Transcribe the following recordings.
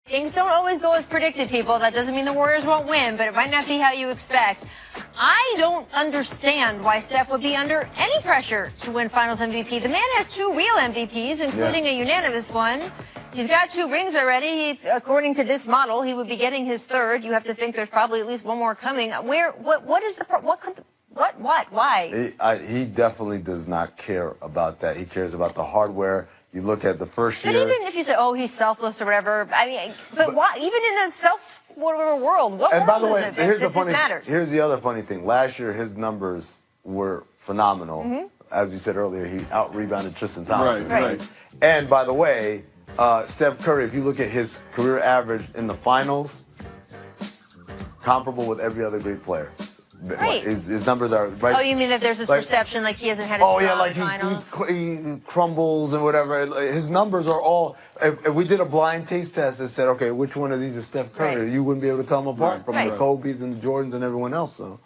Things don't always go as predicted, people. That doesn't mean the Warriors won't win, but it might not be how you expect. I don't understand why Steph would be under any pressure to win Finals MVP. The man has 2 real MVPs, including a unanimous one. He's got 2 rings already. According to this model, he would be getting his 3rd. You have to think there's probably at least one more coming. Why? He definitely does not care about that. He cares about the hardware. You look at the first year. But even if you say, oh, he's selfless or whatever, I mean, but why? Even in a self-whatever world, what and world by the way, is it that matters? Here's the other funny thing. Last year, his numbers were phenomenal. As you said earlier, he out-rebounded Tristan Thompson. Right. And by the way, Steph Curry, if you look at his career average in the finals, comparable with every other great player. Right. His numbers are right. Oh, you mean that there's this perception like he hasn't had a finals? He crumbles and whatever. His numbers are all. If we did a blind taste test and said, okay, which one of these is Steph Curry, you wouldn't be able to tell them apart from the Kobe's and the Jordans and everyone else. So,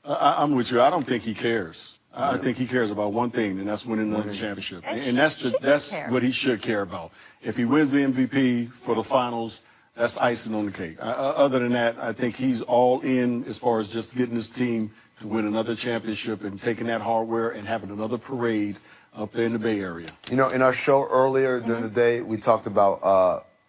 I'm with you. I don't think he cares. I think he cares about one thing, and that's winning another championship. And that's what he should care about. If he wins the MVP for the finals, that's icing on the cake. Other than that, I think he's all in as far as just getting his team to win another championship and taking that hardware and having another parade up there in the Bay Area. You know, in our show earlier during the day, we talked about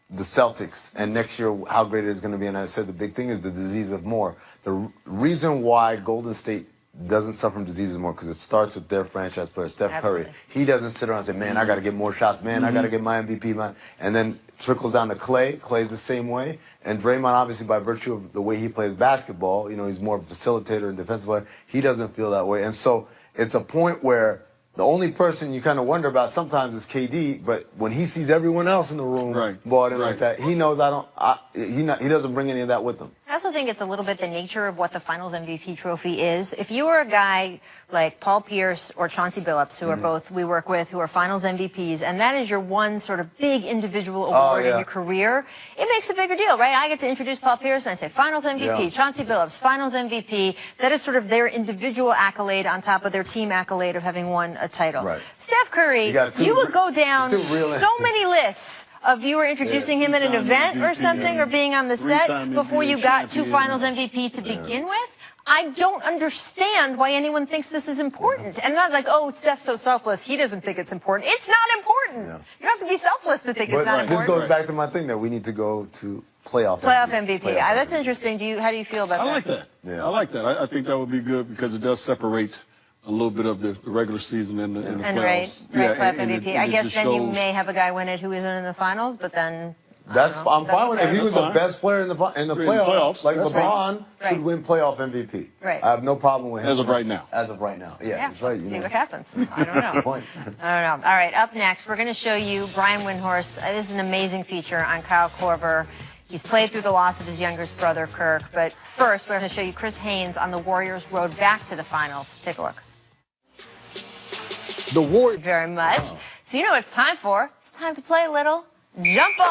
the Celtics and next year how great it is going to be. And I said the big thing is the disease of more. The reason why Golden State doesn't suffer from diseases more because it starts with their franchise player, Steph Curry. He doesn't sit around and say, man, I got to get more shots. Man, I got to get my MVP, man. And then trickles down to Clay. Clay's the same way. And Draymond, obviously, by virtue of the way he plays basketball, you know, he's more of a facilitator and defensive player. He doesn't feel that way. And so it's a point where the only person you kind of wonder about sometimes is KD, but when he sees everyone else in the room bought in like that, he knows he doesn't bring any of that with him. I also think it's a little bit the nature of what the Finals MVP trophy is. If you are a guy like Paul Pierce or Chauncey Billups, who are both we work with, who are Finals MVPs, and that is your one sort of big individual award in your career, it makes a bigger deal, right? I get to introduce Paul Pierce and I say Finals MVP, Chauncey Billups, Finals MVP. That is sort of their individual accolade on top of their team accolade of having won a title. Steph Curry, you would go down so many lists of you were introducing him at an event or something or being on the set before you got 2 Finals MVP to begin with. I don't understand why anyone thinks this is important. And not like, oh, Steph's so selfless, he doesn't think it's important. It's not important. You don't have to be selfless to think it's not important. This goes back to my thing that we need to go to playoff MVP. That's interesting. How do you feel about that? I like that. I like that. I think that would be good because it does separate a little bit of the regular season and the playoffs. Playoff MVP. I guess then you may have a guy win it who isn't in the finals, but then I'm fine with it. If he was the best player in the playoffs, like LeBron should win playoff MVP. I have no problem with him. As of right now. As of right now. That's right. See what happens. I don't know. I don't know. All right, up next, we're going to show you Brian Windhorst. This is an amazing feature on Kyle Korver. He's played through the loss of his youngest brother, Kirk. But first, we're going to show you Chris Haynes on the Warriors' road back to the finals. Take a look. The Warriors. Very much. So you know what it's time for. It's time to play a little jump ball.